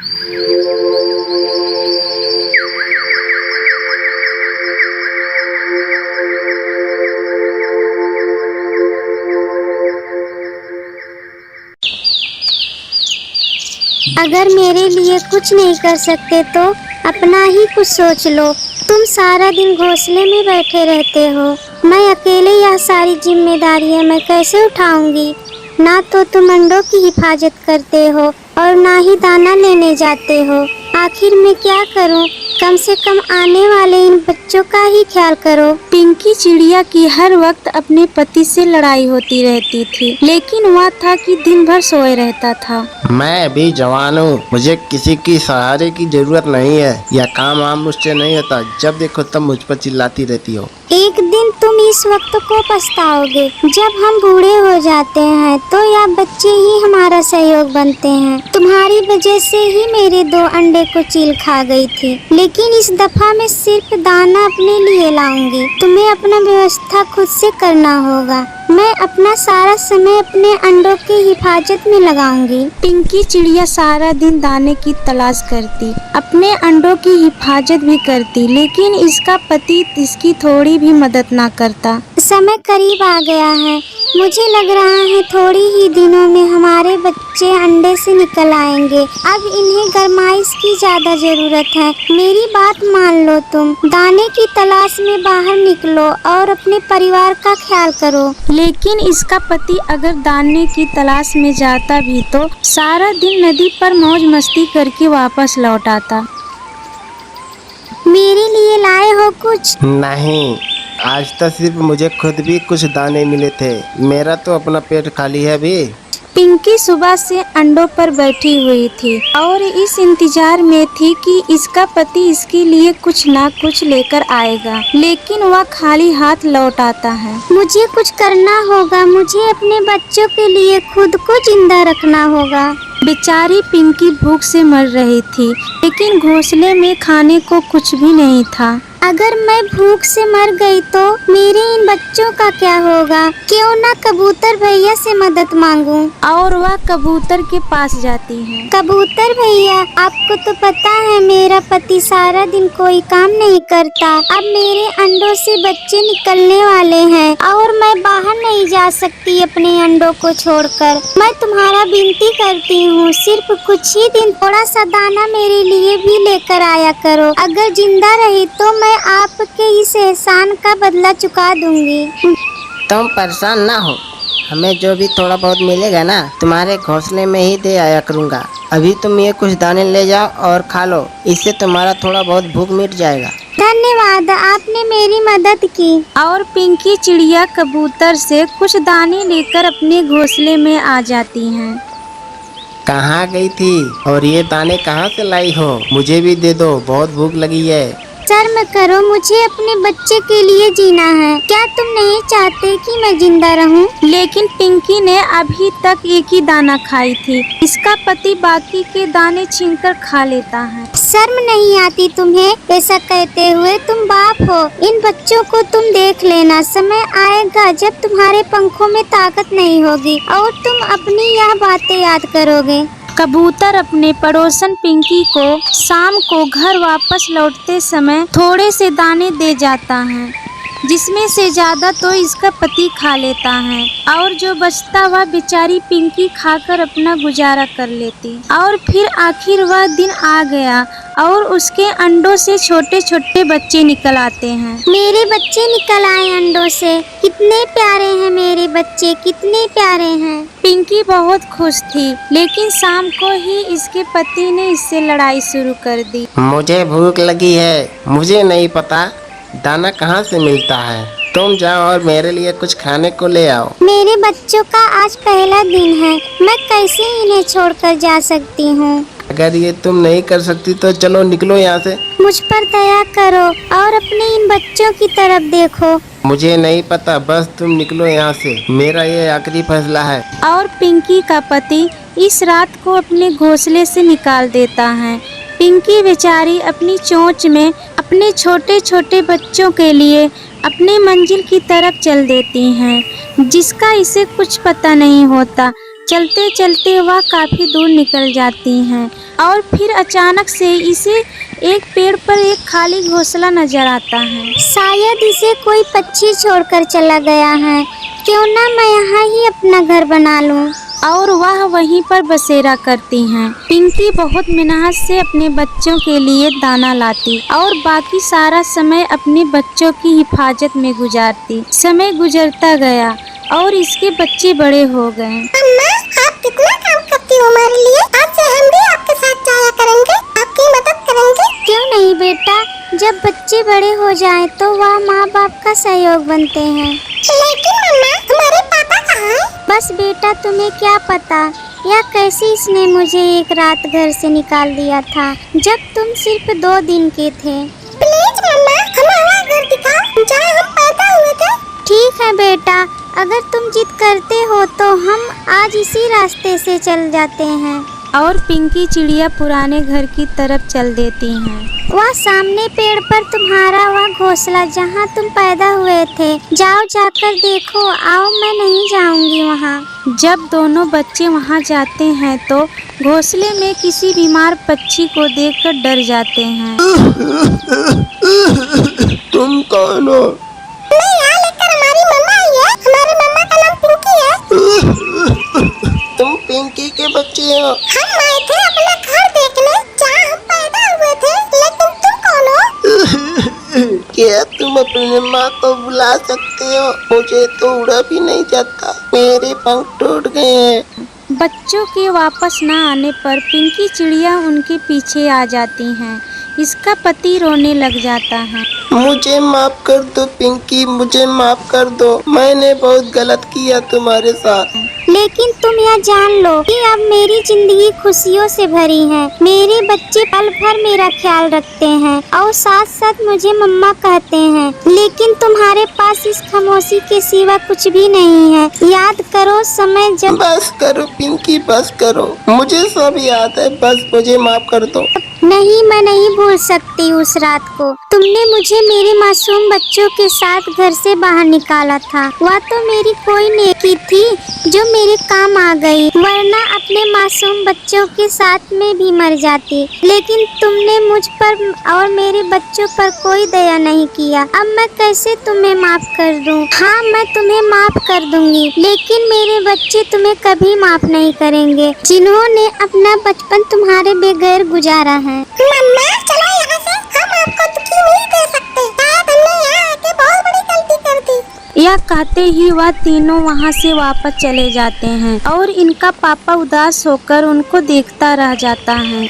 अगर मेरे लिए कुछ नहीं कर सकते तो अपना ही कुछ सोच लो। तुम सारा दिन घोंसले में बैठे रहते हो, मैं अकेले यह सारी जिम्मेदारियां मैं कैसे उठाऊंगी। ना तो तुम अंडों की हिफाजत करते हो और ना ही दाना लेने जाते हो। आखिर मैं क्या करूं? कम से कम आने वाले इन बच्चों का ही ख्याल करो। पिंकी चिड़िया की हर वक्त अपने पति से लड़ाई होती रहती थी, लेकिन वह था कि दिन भर सोए रहता था। मैं अभी जवान हूँ, मुझे किसी की सहारे की जरूरत नहीं है। यह काम वाम मुझसे नहीं होता, जब देखो तब मुझ पर चिल्लाती रहती हो। एक दिन तुम इस वक्त को पछताओगे। जब हम बूढ़े हो जाते हैं तो यह बच्चे ही हमारा सहयोग बनते हैं। तुम्हारी वजह से ही मेरे 2 अंडे को चील खा गई थी, लेकिन इस दफा मैं सिर्फ दाना अपने लिए लाऊंगी। तुम्हें अपना व्यवस्था खुद से करना होगा। मैं अपना सारा समय अपने अंडों की हिफाजत में लगाऊंगी। पिंकी चिड़िया सारा दिन दाने की तलाश करती, अपने अंडों की हिफाजत भी करती, लेकिन इसका पति इसकी थोड़ी भी मदद ना करता। समय करीब आ गया है। मुझे लग रहा है थोड़ी ही दिनों में हमारे बच्चे अंडे से निकल आएंगे। अब इन्हें गरमाइश की ज्यादा जरूरत है। मेरी बात मान लो, तुम दाने की तलाश में बाहर निकलो और अपने परिवार का ख्याल करो। लेकिन इसका पति अगर दाने की तलाश में जाता भी तो सारा दिन नदी पर मौज मस्ती करके वापस लौट आता। मेरे लिए लाए हो कुछ? नहीं, आज तक सिर्फ मुझे खुद भी कुछ दाने मिले थे। मेरा तो अपना पेट खाली है अभी। पिंकी सुबह से अंडों पर बैठी हुई थी और इस इंतजार में थी कि इसका पति इसके लिए कुछ ना कुछ लेकर आएगा, लेकिन वह खाली हाथ लौट आता है। मुझे कुछ करना होगा। मुझे अपने बच्चों के लिए खुद को जिंदा रखना होगा। बेचारी पिंकी भूख से मर रही थी, लेकिन घोंसले में खाने को कुछ भी नहीं था। अगर मैं भूख से मर गई तो मेरे इन बच्चों का क्या होगा? क्यों ना कबूतर भैया से मदद मांगूं? और वह कबूतर के पास जाती है। कबूतर भैया, आपको तो पता है मेरा पति सारा दिन कोई काम नहीं करता। अब मेरे अंडों से बच्चे निकलने वाले हैं और मैं बाहर नहीं जा सकती अपने अंडों को छोड़कर। मैं तुम्हारा विनती करती हूँ, सिर्फ कुछ ही दिन थोड़ा सा दाना मेरे लिए भी लेकर आया करो। अगर जिंदा रही तो मैं आपके इस एहसान का बदला चुका दूंगी। तुम परेशान ना हो, हमें जो भी थोड़ा बहुत मिलेगा ना तुम्हारे घोंसले में ही दे आया करूँगा। अभी तुम ये कुछ दाने ले जाओ और खा लो, इससे तुम्हारा थोड़ा बहुत भूख मिट जाएगा। धन्यवाद, आपने मेरी मदद की। और पिंकी चिड़िया कबूतर से कुछ दाने लेकर अपने घोंसले में आ जाती हैं। कहाँ गई थी और ये दाने कहाँ से लाई हो? मुझे भी दे दो, बहुत भूख लगी है। शर्म करो, मुझे अपने बच्चे के लिए जीना है। क्या तुम नहीं चाहते कि मैं जिंदा रहूं? लेकिन पिंकी ने अभी तक एक ही दाना खाई थी। इसका पति बाकी के दाने छीनकर खा लेता है। शर्म नहीं आती तुम्हें? ऐसा कहते हुए तुम बाप हो। इन बच्चों को तुम देख लेना। समय आएगा जब तुम्हारे पंखों में ताकत नहीं होगी और तुम अपनी यह बातें याद करोगे। कबूतर अपने पड़ोसन पिंकी को शाम को घर वापस लौटते समय थोड़े से दाने दे जाता है, जिसमें से ज्यादा तो इसका पति खा लेता है और जो बचता वह बेचारी पिंकी खाकर अपना गुजारा कर लेती। और फिर आखिर वह दिन आ गया और उसके अंडों से छोटे छोटे बच्चे निकल आते हैं। मेरे बच्चे निकल आए अंडों से। कितने प्यारे हैं मेरे बच्चे, कितने प्यारे हैं। पिंकी बहुत खुश थी, लेकिन शाम को ही इसके पति ने इससे लड़ाई शुरू कर दी। मुझे भूख लगी है, मुझे नहीं पता दाना कहाँ से मिलता है। तुम जाओ और मेरे लिए कुछ खाने को ले आओ। मेरे बच्चों का आज पहला दिन है, मैं कैसे इन्हें छोड़कर जा सकती हूँ? अगर ये तुम नहीं कर सकती तो चलो निकलो यहाँ से। मुझ पर दया करो और अपने इन बच्चों की तरफ देखो। मुझे नहीं पता, बस तुम निकलो यहाँ से, मेरा ये आखिरी फैसला है। और पिंकी का पति इस रात को अपने घोंसले से निकाल देता है। पिंकी बेचारी अपनी चोंच में अपने छोटे छोटे बच्चों के लिए अपने मंजिल की तरफ चल देती हैं, जिसका इसे कुछ पता नहीं होता। चलते चलते वह काफी दूर निकल जाती हैं और फिर अचानक से इसे एक पेड़ पर एक खाली घोंसला नजर आता है। शायद इसे कोई पक्षी छोड़कर चला गया है। क्यों ना मैं यहाँ ही अपना घर बना लूँ। और वह वहीं पर बसेरा करती हैं। पिंकी बहुत मेहनत से अपने बच्चों के लिए दाना लाती और बाकी सारा समय अपने बच्चों की हिफाजत में गुजारती। समय गुजरता गया और इसके बच्चे बड़े हो गए। अम्मा, आप कितना काम करती हो हमारे लिए। आज से हम भी आपके साथ जाया करेंगे, आपकी मदद करेंगे। क्यों नहीं बेटा, जब बच्चे बड़े हो जाएं तो वह माँ बाप का सहयोग बनते हैं। लेकिन मम्मा, हमारे पापा कहाँ हैं? बस बेटा, तुम्हें क्या पता या कैसे इसने मुझे एक रात घर से निकाल दिया था जब तुम सिर्फ 2 दिन के थे। प्लीज मम्मा, हमारा घर दिखाओ जहाँ हम पैदा हुए थे। ठीक है बेटा, अगर तुम जिद करते हो तो हम आज इसी रास्ते से चल जाते हैं। और पिंकी चिड़िया पुराने घर की तरफ चल देती हैं। वह सामने पेड़ पर तुम्हारा वह घोंसला जहाँ तुम पैदा हुए थे। जाओ, जाकर देखो। आओ, मैं नहीं जाऊंगी वहाँ। जब दोनों बच्चे वहाँ जाते हैं तो घोंसले में किसी बीमार पक्षी को देखकर डर जाते हैं। तुम कौन हो? मैं यहाँ लेकर हमारी मम्मा आई है। हमारी मम्मा का नाम पिंकी है। तुम पिंकी के बच्चे हो? हम आए थे अपना घर देखने जहाँ हम पैदा हुए थे। लेकिन तुम कौन हो? क्या तुम अपने माँ को बुला सकते हो? मुझे तो उड़ा भी नहीं जाता, मेरे पंख टूट गए हैं। बच्चों के वापस न आने पर पिंकी चिड़िया उनके पीछे आ जाती हैं। इसका पति रोने लग जाता है। मुझे माफ कर दो पिंकी, मुझे माफ कर दो। मैंने बहुत गलत किया तुम्हारे साथ। लेकिन तुम यह जान लो कि अब मेरी जिंदगी खुशियों से भरी है। मेरे बच्चे पल भर मेरा ख्याल रखते हैं और साथ साथ मुझे मम्मा कहते हैं। लेकिन तुम्हारे पास इस खामोशी के सिवा कुछ भी नहीं है। याद करो समय जब। बस करो पिंकी, बस करो। मुझे सब याद है, बस मुझे माफ कर दो। नहीं, मैं नहीं भूल सकती उस रात को। तुमने मुझे मेरे मासूम बच्चों के साथ घर से बाहर निकाला था। वह तो मेरी कोई नेकी थी जो मेरे काम आ गई, वरना अपने मासूम बच्चों के साथ में भी मर जाती। लेकिन तुमने मुझ पर और मेरे बच्चों पर कोई दया नहीं किया। अब मैं कैसे तुम्हें माफ कर दूं? हाँ, मैं तुम्हें माफ कर दूंगी, लेकिन मेरे बच्चे तुम्हें कभी माफ नहीं करेंगे, जिन्होंने अपना बचपन तुम्हारे बगैर गुजारा है। मम्मा, चलो यहाँ से। हम आपको दुखी नहीं दे सकते। शायद हमने यहाँ आके बहुत बड़ी गलती कर दी। यह कहते ही वह तीनों वहाँ से वापस चले जाते हैं और इनका पापा उदास होकर उनको देखता रह जाता है।